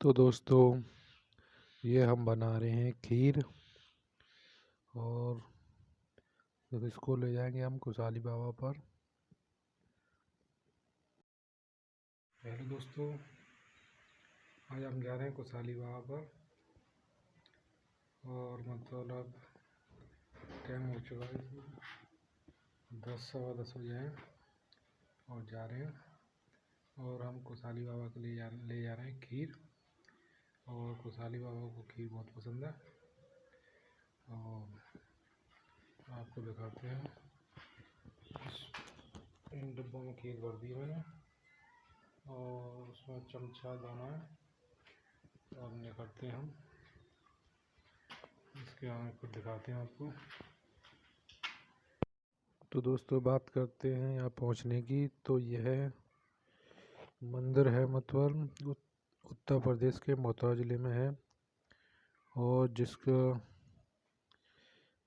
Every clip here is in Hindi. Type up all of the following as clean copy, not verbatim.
तो दोस्तों ये हम बना रहे हैं खीर और जब इसको ले जाएंगे हम कुशाली बाबा पर। हेलो दोस्तों, आज हम जा रहे हैं कुशाली बाबा पर और मतलब अब टाइम हो चुका है, 10 सवा 10 बजे हैं और जा रहे हैं। और हम कुशाली बाबा के लिए ले जा रहे हैं खीर और कुशाली बाबा को खीर बहुत पसंद है। और आपको दिखाते हैं, इन डिब्बों में खीर भर दी मैंने और उसमें चमचा दाना है और निकलते हैं हम इसके आगे कुछ दिखाते हैं आपको। तो दोस्तों बात करते हैं यहाँ पहुँचने की। तो यह मंदिर है मतलब उत्तर प्रदेश के मथुरा ज़िले में है और जिसका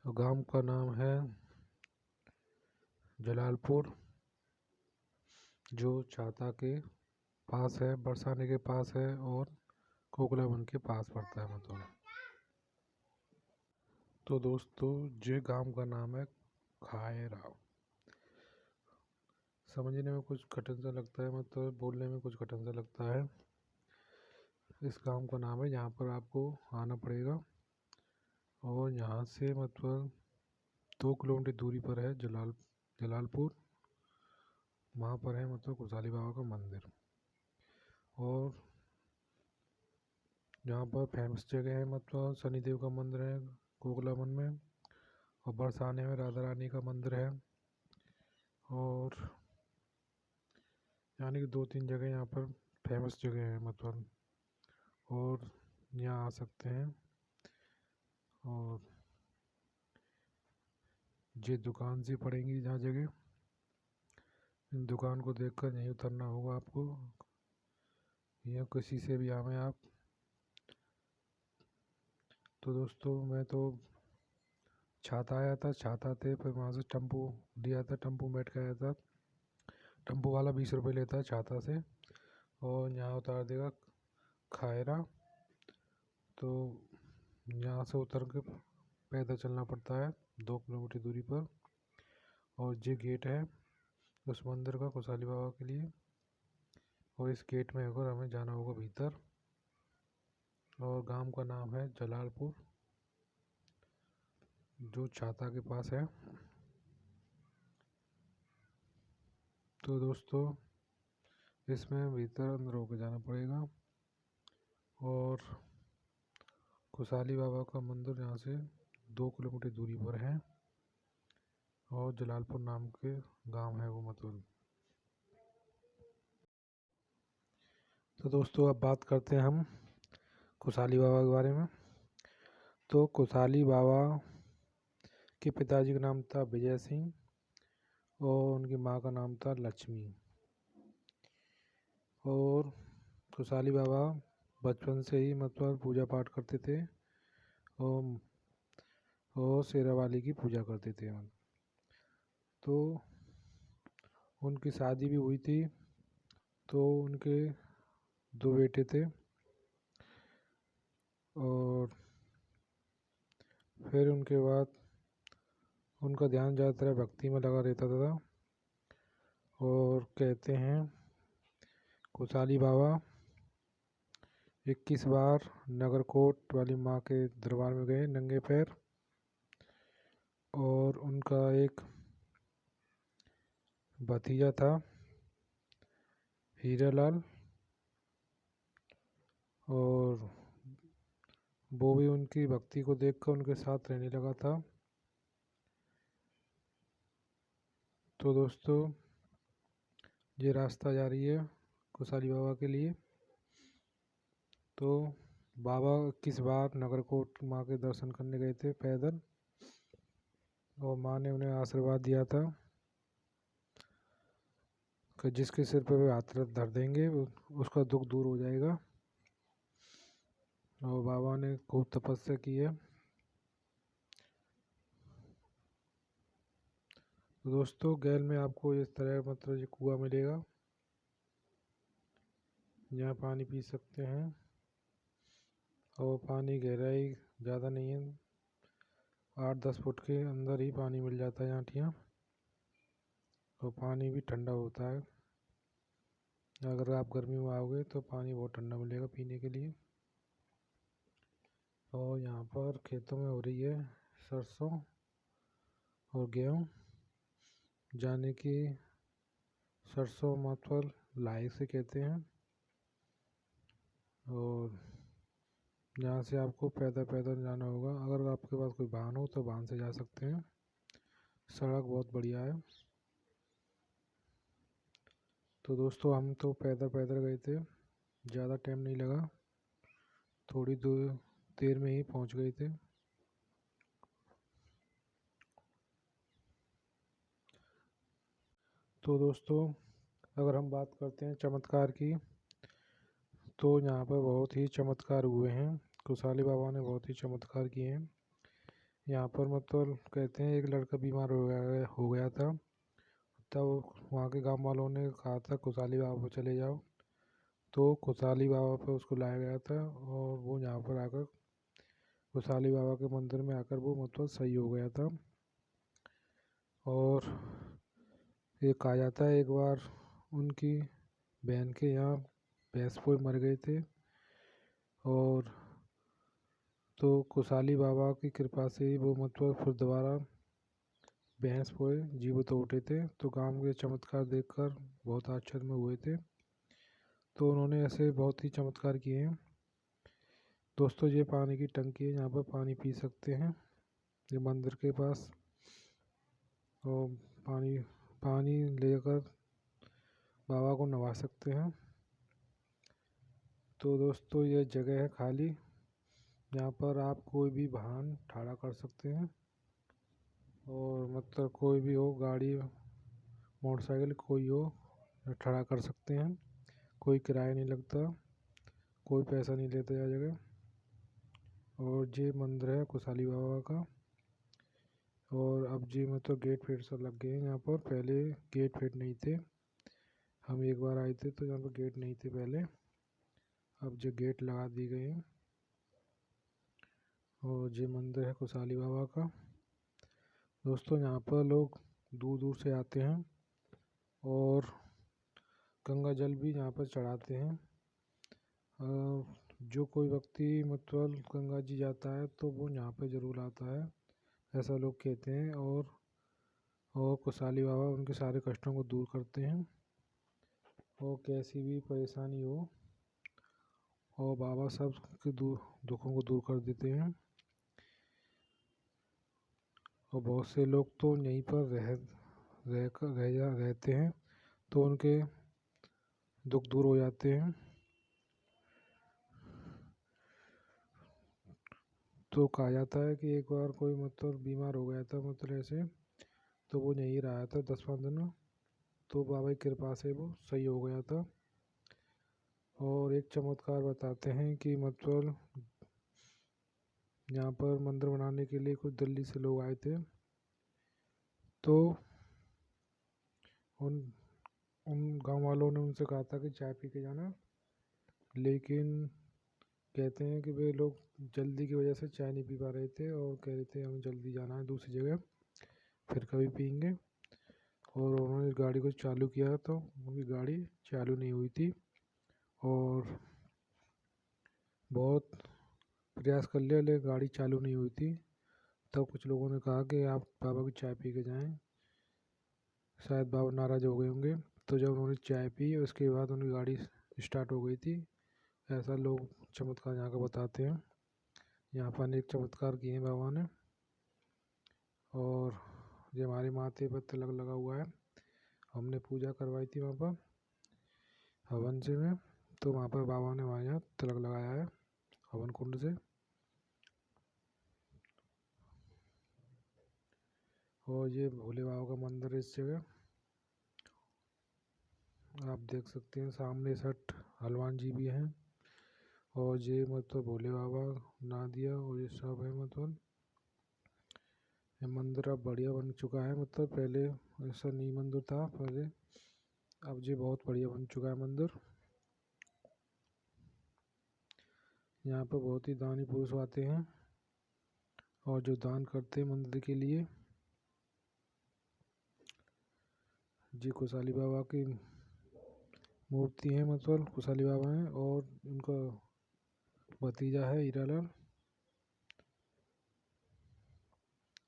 गांव का नाम है जलालपुर, जो छाता के पास है, बरसाने के पास है और कोकलावन के पास पड़ता है मतलब। तो दोस्तों ये गांव का नाम है खायरा। समझने में कुछ कठिन सा लगता है, मतलब बोलने में कुछ कठिन सा लगता है। इस गांव का नाम है, यहाँ पर आपको आना पड़ेगा और यहाँ से मतलब 2 किलोमीटर दूरी पर है जलालपुर। वहाँ पर है मतलब कुशाली बाबा का मंदिर। और यहाँ पर फेमस जगह है मतलब शनिदेव का मंदिर है कोकलावन में, और बरसाने में राधा रानी का मंदिर है। और यानी कि 2-3 जगह यहाँ पर फेमस जगह है मतलब, और यहाँ आ सकते हैं। और ये दुकान सी पड़ेंगी जहाँ जगह, इन दुकान को देखकर नहीं उतरना होगा आपको, या किसी से भी आवे आप। तो दोस्तों मैं तो छाता आया था, छाता थे, फिर वहाँ से टेम्पो लिया था, टेम्पो बैठ के आया था। टेम्पो वाला 20 रुपये लेता है छाता से और यहाँ उतार देगा खायरा। तो यहाँ से उतर के पैदल चलना पड़ता है 2 किलोमीटर दूरी पर। और ये गेट है उस मंदिर का कुशाली बाबा के लिए, और इस गेट में होकर हमें जाना होगा भीतर। और गांव का नाम है जलालपुर, जो छाता के पास है। तो दोस्तों इसमें भीतर अंदर होकर जाना पड़ेगा। और कुशाली बाबा का मंदिर यहाँ से 2 किलोमीटर दूरी पर है और जलालपुर नाम के गांव है वो मतलब। तो दोस्तों अब बात करते हैं हम कुशाली बाबा के बारे में। तो कुशाली बाबा के पिताजी का नाम था विजय सिंह और उनकी माँ का नाम था लक्ष्मी। और कुशाली बाबा बचपन से ही मतलब पूजा पाठ करते थे और शेरावाली की पूजा करते थे। तो उनकी शादी भी हुई थी, तो उनके 2 बेटे थे। और फिर उनके बाद उनका ध्यान ज़्यादातर भक्ति में लगा रहता था। और कहते हैं कुशाली बाबा 21 बार नगरकोट वाली माँ के दरबार में गए नंगे पैर। और उनका एक भतीजा था हीरालाल, और वो भी उनकी भक्ति को देखकर उनके साथ रहने लगा था। तो दोस्तों ये रास्ता जा रही है कुशाली बाबा के लिए। तो बाबा 21 बार नगरकोट माँ के दर्शन करने गए थे पैदल, और माँ ने उन्हें आशीर्वाद दिया था कि जिसके सिर पर वे हाथ धर देंगे उसका दुख दूर हो जाएगा। और बाबा ने खूब तपस्या की है। तो दोस्तों गैल में आपको इस तरह मतलब ये कुआं मिलेगा, यहाँ पानी पी सकते हैं। और पानी गहराई ज़्यादा नहीं है, 8-10 फुट के अंदर ही पानी मिल जाता है यहाँ यहाँ। और पानी भी ठंडा होता है, अगर आप गर्मी में आओगे तो पानी बहुत ठंडा मिलेगा पीने के लिए। और यहाँ पर खेतों में हो रही है सरसों और गेहूँ, जाने की सरसों मतलब लाई से कहते हैं। और यहाँ से आपको पैदल जाना होगा, अगर आपके पास कोई वाहन हो तो वाहन से जा सकते हैं, सड़क बहुत बढ़िया है। तो दोस्तों हम तो पैदल गए थे, ज़्यादा टाइम नहीं लगा, थोड़ी देर में ही पहुँच गए थे। तो दोस्तों अगर हम बात करते हैं चमत्कार की, तो यहाँ पर बहुत ही चमत्कार हुए हैं, कुशाली बाबा ने बहुत ही चमत्कार किए हैं। यहाँ पर मतलब कहते हैं एक लड़का बीमार हो गया था, तब वहाँ के गांव वालों ने कहा था कुशाली बाबा पर चले जाओ, तो कुशाली बाबा पर उसको लाया गया था और वो यहाँ पर आकर कुशाली बाबा के मंदिर में आकर वो मतलब सही हो गया था। और ये कहा जाता है एक बार उनकी बहन के यहाँ भैंस पोए मर गए थे, और तो कुशाली बाबा की कृपा से ही वो मतलब फिर दोबारा भैंस पोए जीवित तो उठे थे। तो गांव के चमत्कार देखकर बहुत आश्चर्य में हुए थे, तो उन्होंने ऐसे बहुत ही चमत्कार किए हैं। दोस्तों ये पानी की टंकी है, यहाँ पर पानी पी सकते हैं, ये मंदिर के पास, और पानी लेकर बाबा को नवा सकते हैं। तो दोस्तों ये जगह है खाली, यहाँ पर आप कोई भी वाहन खड़ा कर सकते हैं, और मतलब कोई भी हो, गाड़ी मोटरसाइकिल कोई हो खड़ा कर सकते हैं, कोई किराया नहीं लगता, कोई पैसा नहीं लेते यह जगह। और ये मंदिर है कुशाली बाबा का। और अब जी मतलब गेट फेट सब लग गए हैं यहाँ पर, पहले गेट फेट नहीं थे, हम एक बार आए थे तो यहाँ पर गेट नहीं थे पहले, अब जो गेट लगा दी गए हैं। और ये मंदिर है कुशाली बाबा का। दोस्तों यहाँ पर लोग दूर दूर से आते हैं और गंगा जल भी यहाँ पर चढ़ाते हैं। जो कोई व्यक्ति मतलब गंगा जी जाता है तो वो यहाँ पे ज़रूर आता है, ऐसा लोग कहते हैं। और कुशाली बाबा उनके सारे कष्टों को दूर करते हैं, और कैसी भी परेशानी हो और बाबा सब के दुखों को दूर कर देते हैं। और बहुत से लोग तो यहीं पर रहते हैं, तो उनके दुख दूर हो जाते हैं। तो कहा जाता है कि एक बार कोई मतलब बीमार हो गया था, मतलब ऐसे, तो वो यहीं रहा था 10-15 दिन, तो बाबा की कृपा से वो सही हो गया था। और एक चमत्कार बताते हैं कि मतलब यहाँ पर मंदिर बनाने के लिए कुछ दिल्ली से लोग आए थे, तो उन उन गांव वालों ने उनसे कहा था कि चाय पी के जाना, लेकिन कहते हैं कि वे लोग जल्दी की वजह से चाय नहीं पी पा रहे थे और कह रहे थे हमें जल्दी जाना है दूसरी जगह, फिर कभी पियेंगे। और उन्होंने गाड़ी को चालू किया तो उनकी गाड़ी चालू नहीं हुई थी, और बहुत प्रयास कर लिया लेकिन गाड़ी चालू नहीं हुई थी। तब कुछ लोगों ने कहा कि आप बाबा की चाय पी के जाएँ, शायद बाबा नाराज़ हो गए होंगे। तो जब उन्होंने चाय पी उसके बाद उनकी गाड़ी स्टार्ट हो गई थी। ऐसा लोग चमत्कार यहाँ का बताते हैं। यहाँ पर अनेक चमत्कार किए हैं बाबा ने। और ये हमारे माथे पर तिलक लगा हुआ है, हमने पूजा करवाई थी वहाँ पर हवन से में, तो वहाँ पर बाबा ने हमारे यहाँ तिलक लगाया है हवन कुंड से। और ये भोले बाबा का मंदिर है इस जगह, आप देख सकते हैं सामने सट हनुमान जी भी हैं। और ये मतलब भोले बाबा नादिया और ये सब है। मतलब ये मंदिर अब बढ़िया बन चुका है, मतलब पहले ऐसा नहीं मंदिर था पहले, अब ये बहुत बढ़िया बन चुका है मंदिर। यहाँ पर बहुत ही दानी पुरुष आते हैं और जो दान करते हैं मंदिर के लिए। जी खुशहाली बाबा की मूर्ति है, मतलब खुशहाली बाबा हैं और उनका भतीजा है हीरालाल।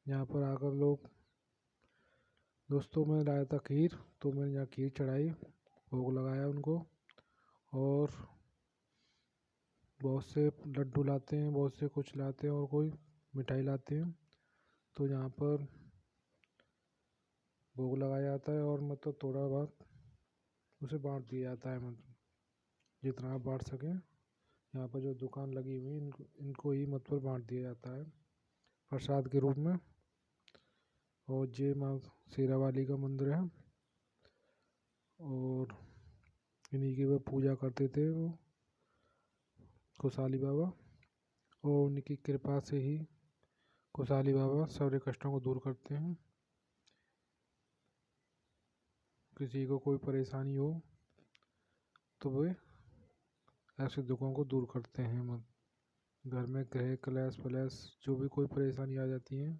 यहाँ पर आकर लोग, दोस्तों मैं लाया था खीर, तो मैंने यहाँ खीर चढ़ाई, भोग लगाया उनको। और बहुत से लड्डू लाते हैं, बहुत से कुछ लाते हैं और कोई मिठाई लाते हैं। तो यहाँ पर भोग लगाया जाता है और मतलब थोड़ा बहुत उसे बांट दिया जाता है, मतलब जितना आप बांट सकें। यहाँ पर जो दुकान लगी हुई है इनको ही मतलब बांट दिया जाता है प्रसाद के रूप में। और ये माँ शेरावाली का मंदिर है और इन्हीं की वो पूजा करते थे वो खुशहाली बाबा, और उनकी कृपा से ही खुशहाली बाबा सारे कष्टों को दूर करते हैं। किसी को कोई परेशानी हो तो वे ऐसे दुखों को दूर करते हैं। घर में ग्रह क्लेश प्लेश जो भी कोई परेशानी आ जाती है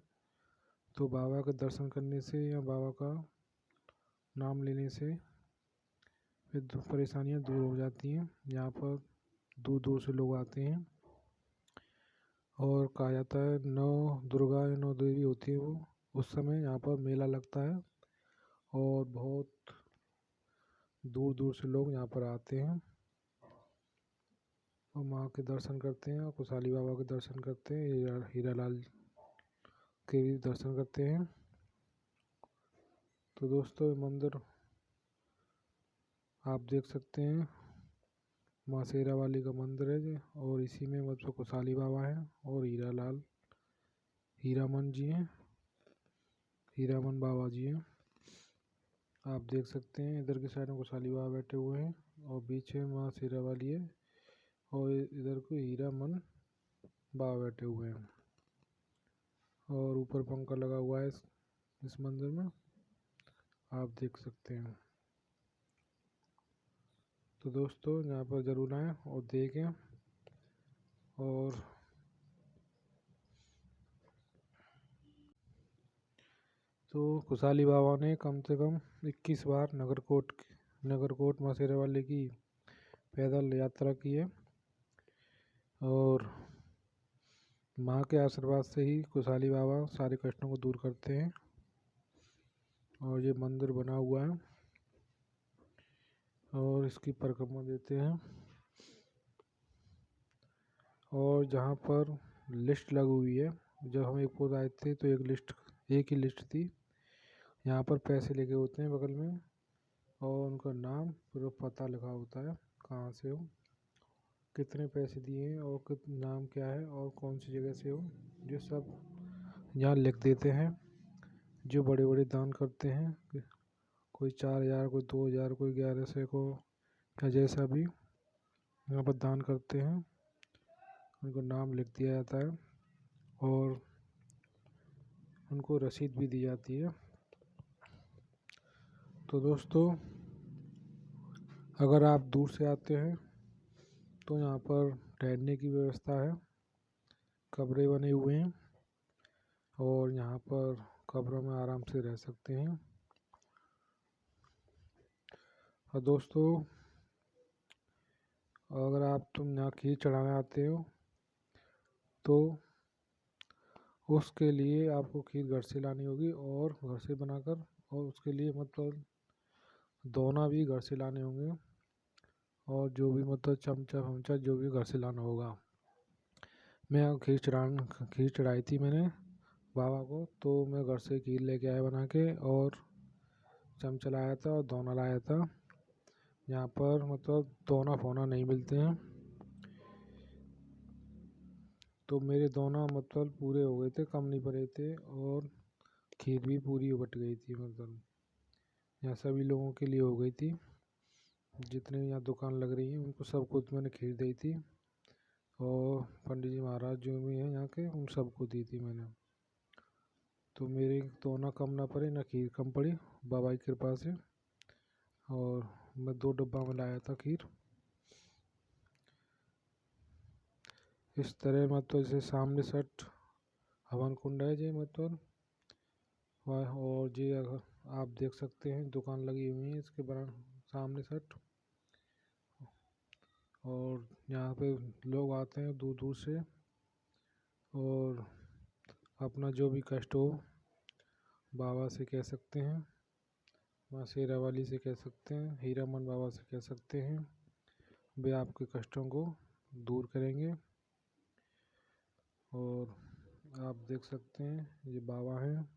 तो बाबा के दर्शन करने से या बाबा का नाम लेने से फिर परेशानियां दूर हो जाती हैं। यहाँ पर दूर दूर से लोग आते हैं और कहा जाता है 9 दुर्गा या 9 देवी होती है वो, उस समय यहाँ पर मेला लगता है और बहुत दूर दूर से लोग यहाँ पर आते हैं और माँ के दर्शन करते हैं और खुशहाली बाबा के दर्शन करते हैं, हीरालाल के भी दर्शन करते हैं। तो दोस्तों मंदिर आप देख सकते हैं, माँ शेरावाली का मंदिर है जी, और इसी में मतलब खुशहाली बाबा हैं और हीरालाल हीरामन जी हैं, हीरामन बाबा जी हैं। आप देख सकते हैं इधर की साइड में खुशहाली बाबा बैठे हुए हैं और बीच में माँ शेरावाली है और इधर को हीरामन बाबा बैठे हुए हैं और ऊपर पंखा लगा हुआ है इस मंदिर में, आप देख सकते हैं। तो दोस्तों यहाँ पर ज़रूर आएँ और देखें। और तो खुशहाली बाबा ने कम से कम 21 बार नगरकोट माँ शेरावाली की पैदल यात्रा की है और माँ के आशीर्वाद से ही खुशहाली बाबा सारे कष्टों को दूर करते हैं। और ये मंदिर बना हुआ है और इसकी परिक्रमा देते हैं। और जहाँ पर लिस्ट लगी हुई है, जब हम एक पोज आए थे तो एक ही लिस्ट थी। यहाँ पर पैसे लिखे होते हैं बगल में और उनका नाम पूरा पता लिखा होता है, कहाँ से हो, कितने पैसे दिए हैं और नाम क्या है और कौन सी जगह से हो, ये सब यहाँ लिख देते हैं। जो बड़े बड़े दान करते हैं, कोई 4000, कोई 2000, कोई 1100 को या जैसा भी यहाँ पर दान करते हैं, उनको नाम लिख दिया जाता है और उनको रसीद भी दी जाती है। तो दोस्तों अगर आप दूर से आते हैं तो यहाँ पर ठहरने की व्यवस्था है, कमरे बने हुए हैं और यहाँ पर कमरों में आराम से रह सकते हैं। और दोस्तों अगर तुम यहाँ खीर चढ़ाने आते हो तो उसके लिए आपको खीर घर से लानी होगी और घर से बनाकर, और उसके लिए मतलब दोना भी घर से लाने होंगे और जो भी मतलब चमचा जो भी घर से लाना होगा। मैं खीर चढ़ाई थी मैंने बाबा को, तो मैं घर से खीर लेके आया बना के और चमचा लाया था और दोना लाया था। यहाँ पर मतलब दोना फोना नहीं मिलते हैं, तो मेरे दोना मतलब पूरे हो गए थे, कम नहीं पड़े थे और खीर भी पूरी बट गई थी। मतलब यहाँ सभी लोगों के लिए हो गई थी, जितने यहाँ दुकान लग रही हैं उनको सबको मैंने खीर दी थी और पंडित जी महाराज जो भी हैं यहाँ के उन सबको दी थी मैंने। तो मेरे दोना कम ना पड़े ना खीर कम पड़ी बाबा की कृपा से। और मैं 2 डब्बा में लाया था खीर। इस तरह मतलब जैसे सामने सट हवन कुंड है जी मतलब और जी आप देख सकते हैं दुकान लगी हुई है इसके बराबर सामने सट। और यहाँ पे लोग आते हैं दूर दूर से और अपना जो भी कष्ट हो बाबा से कह सकते हैं, माँ शेरा वाली से कह सकते हैं, हीरामन बाबा से कह सकते हैं, वे आपके कष्टों को दूर करेंगे। और आप देख सकते हैं ये बाबा हैं।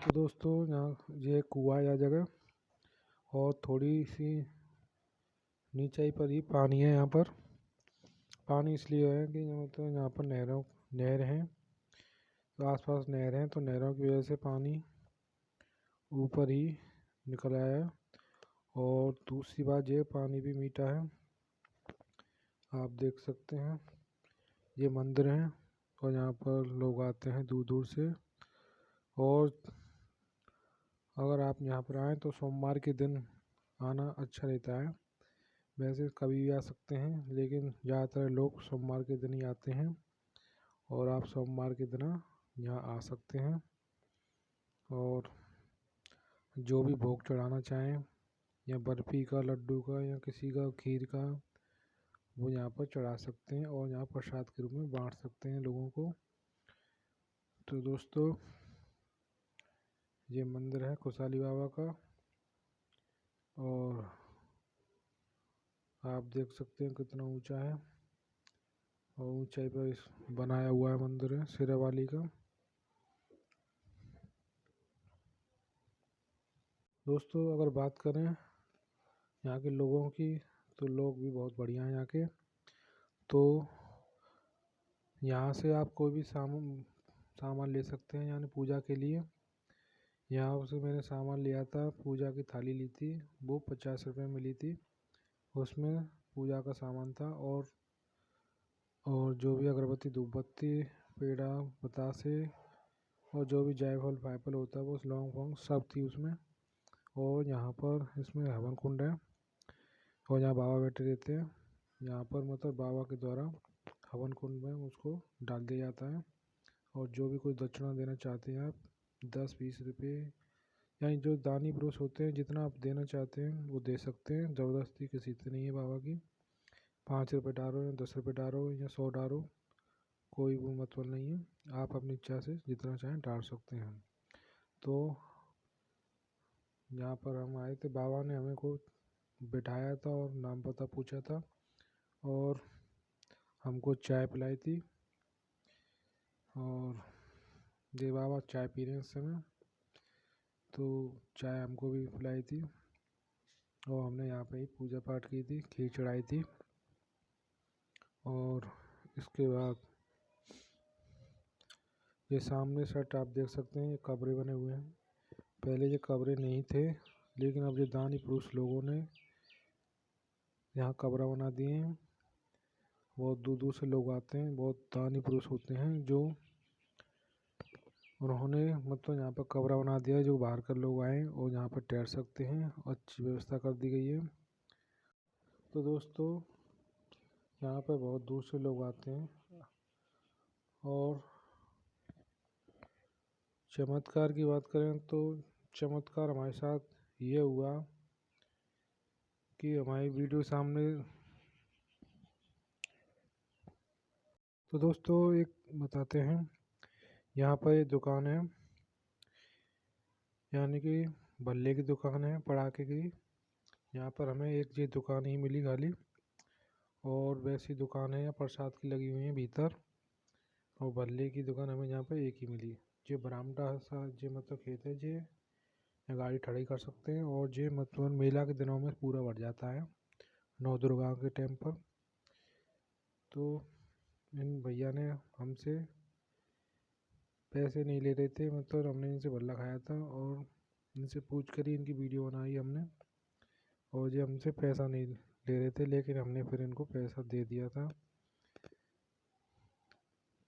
तो दोस्तों यहाँ ये कुआं या जगह और थोड़ी सी नीचाई पर ही पानी है। यहाँ पर पानी इसलिए है कि मतलब यहाँ पर नहर हैं, तो आसपास नहर हैं, तो नहरों की वजह से पानी ऊपर ही निकल आया है। और दूसरी बात ये पानी भी मीठा है। आप देख सकते हैं ये मंदिर है और यहाँ पर लोग आते हैं दूर दूर से। और अगर आप यहाँ पर आएँ तो सोमवार के दिन आना अच्छा रहता है। वैसे कभी भी आ सकते हैं लेकिन ज़्यादातर लोग सोमवार के दिन ही आते हैं और आप सोमवार के दिन यहाँ आ सकते हैं और जो भी भोग चढ़ाना चाहें या बर्फ़ी का, लड्डू का या किसी का खीर का, वो यहाँ पर चढ़ा सकते हैं और यहाँ प्रसाद के रूप में बांट सकते हैं लोगों को। तो दोस्तों ये मंदिर है खुशहाली बाबा का और आप देख सकते हैं कितना ऊंचा है और ऊंचाई पर बनाया हुआ है मंदिर है शेरावाली का। दोस्तों अगर बात करें यहाँ के लोगों की तो लोग भी बहुत बढ़िया हैं यहाँ के। तो यहाँ से आप कोई भी सामान ले सकते हैं यानी पूजा के लिए। यहाँ से मैंने सामान लिया था, पूजा की थाली ली थी, वो 50 रुपये में ली थी। उसमें पूजा का सामान था और जो भी अगरबत्ती, धूपबत्ती, पेड़ा, बतासे और जो भी जायफल फायफल होता है वो लौंग वोंग सब थी उसमें। और यहाँ पर इसमें हवन कुंड है और यहाँ बाबा बैठे रहते हैं। यहाँ पर मतलब बाबा के द्वारा हवन कुंड में उसको डाल दिया जाता है। और जो भी कोई दक्षिणा देना चाहते हैं आप 10-20 रुपये यानी जो दानी पुरुष होते हैं जितना आप देना चाहते हैं वो दे सकते हैं। ज़बरदस्ती किसी से नहीं है बाबा की। 5 रुपये डालो या 10 रुपये डालो या 100 डालो, कोई वो मतलब नहीं है। आप अपनी इच्छा से जितना चाहें डाल सकते हैं। तो यहाँ पर हम आए थे, बाबा ने हमें को बिठाया था और नाम पता पूछा था और हमको चाय पिलाई थी। और ये बाबा चाय पी रहे हैं इस समय, तो चाय हमको भी पिलाई थी और हमने यहाँ पे ही पूजा पाठ की थी, खीर चढ़ाई थी। और इसके बाद ये सामने सेट आप देख सकते हैं, ये कब्रें बने हुए हैं। पहले ये कब्रें नहीं थे लेकिन अब ये दानी पुरुष लोगों ने यहाँ कब्र बना दिए हैं। बहुत दूर दूर से लोग आते हैं, बहुत दानी पुरुष होते हैं जो उन्होंने मतलब यहाँ पर कब्र बना दिया है जो बाहर कर लोग आए और यहाँ पर ठहर सकते हैं। अच्छी व्यवस्था कर दी गई है। तो दोस्तों यहाँ पर बहुत दूर से लोग आते हैं और चमत्कार की बात करें तो चमत्कार हमारे साथ ये हुआ कि हमारी वीडियो सामने। तो दोस्तों एक बताते हैं, यहाँ पर एक दुकान है यानी कि भल्ले की दुकान है पटाखे की। यहाँ पर हमें एक ये दुकान ही मिली खाली और वैसी दुकान है यहाँ प्रसाद की लगी हुई है भीतर। और भल्ले की दुकान हमें यहाँ पर एक ही मिली। जो बरामदा सा जो मतलब खेत है जे गाड़ी खड़ी कर सकते हैं और जे मतलब मेला के दिनों में पूरा भर जाता है नौ दुर्गा के टाइम पर। तो इन भैया ने हमसे पैसे नहीं ले रहे थे, मतलब हमने इनसे भल्ला खाया था और इनसे पूछ कर ही इनकी वीडियो बनाई हमने। और ये हमसे पैसा नहीं ले रहे थे, लेकिन हमने फिर इनको पैसा दे दिया था।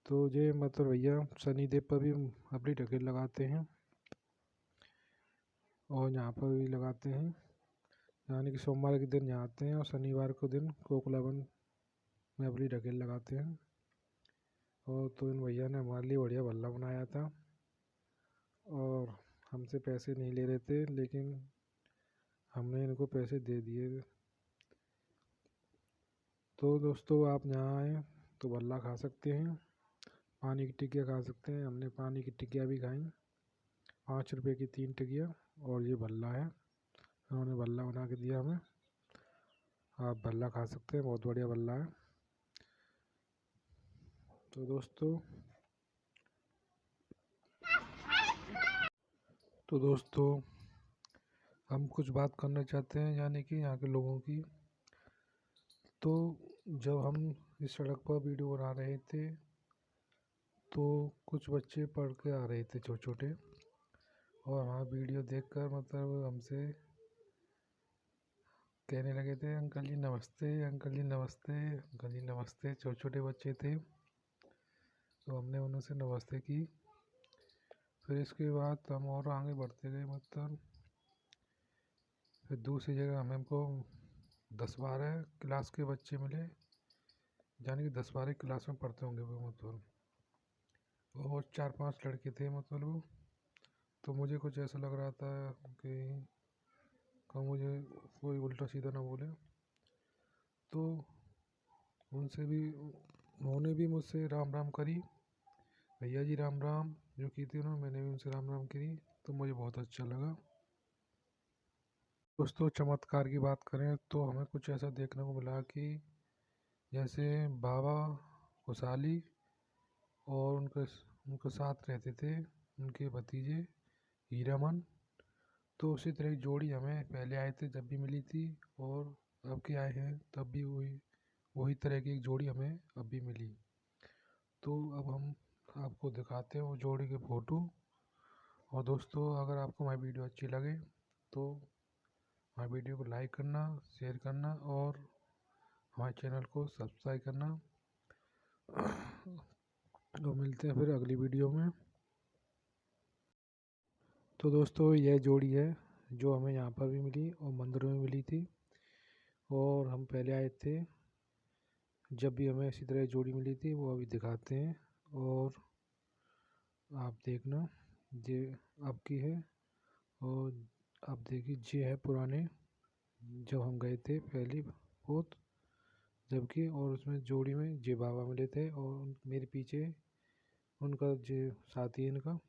तो ये मतलब भैया शनिदेव पर भी अपनी टिकट लगाते हैं और यहाँ पर भी लगाते हैं, यानी कि सोमवार के दिन यहाँ आते हैं और शनिवार को दिन कोकलावन में अपनी टिकट लगाते हैं। और तो इन भैया ने हमारे लिए बढ़िया बल्ला बनाया था और हमसे पैसे नहीं ले रहे थे, लेकिन हमने इनको पैसे दे दिए। तो दोस्तों आप यहाँ आएँ तो बल्ला खा सकते हैं, पानी की टिक्कियाँ खा सकते हैं। हमने पानी की टिक्कियाँ भी खाई, 5 रुपए की 3 टिक्कियाँ। और ये बल्ला है, उन्होंने बल्ला बना के दिया हमें, आप बल्ला खा सकते हैं, बहुत बढ़िया बल्ला है। तो दोस्तों हम कुछ बात करना चाहते हैं, यानी कि यहाँ के लोगों की। तो जब हम इस सड़क पर वीडियो बना रहे थे तो कुछ बच्चे पढ़ के आ रहे थे छोटे छोटे, और हमारा वीडियो देखकर मतलब हमसे कहने लगे थे, अंकल जी नमस्ते, अंकल जी नमस्ते, अंकल जी नमस्ते। छोटे छोटे बच्चे थे, तो हमने उनसे नमस्ते की। फिर इसके बाद हम और आगे बढ़ते गए, मतलब फिर दूसरी जगह हमें हमको 10-12 क्लास के बच्चे मिले, यानी कि 10-12 क्लास में पढ़ते होंगे वो, मतलब और 4-5 लड़के थे मतलब वो। तो मुझे कुछ ऐसा लग रहा था कि मुझे कोई उल्टा सीधा ना बोले, तो उनसे भी उन्होंने भी मुझसे राम राम करी, भैया जी राम राम जो की थी उन्होंने, मैंने भी उनसे राम राम करी। तो मुझे बहुत अच्छा लगा। दोस्तों चमत्कार की बात करें तो हमें कुछ ऐसा देखने को मिला कि जैसे बाबा खुशहाली और उनके साथ रहते थे उनके भतीजे हीरामन। तो उसी तरह की जोड़ी हमें पहले आए थे जब भी मिली थी, और अब के आए हैं तब भी वही तरह की एक जोड़ी हमें अब भी मिली। तो अब हम आपको दिखाते हैं वो जोड़ी के फ़ोटो। और दोस्तों अगर आपको हमारी वीडियो अच्छी लगे तो हमारी वीडियो को लाइक करना, शेयर करना और हमारे चैनल को सब्सक्राइब करना। तो मिलते हैं फिर अगली वीडियो में। तो दोस्तों यह जोड़ी है जो हमें यहाँ पर भी मिली और मंदिरों में मिली थी, और हम पहले आए थे जब भी हमें इसी तरह जोड़ी मिली थी, वो अभी दिखाते हैं। और आप देखना ये आपकी है, और आप देखिए ये है पुराने जब हम गए थे पहली पोत जबकि, और उसमें जोड़ी में जे बाबा मिले थे और मेरे पीछे उनका जो साथी है इनका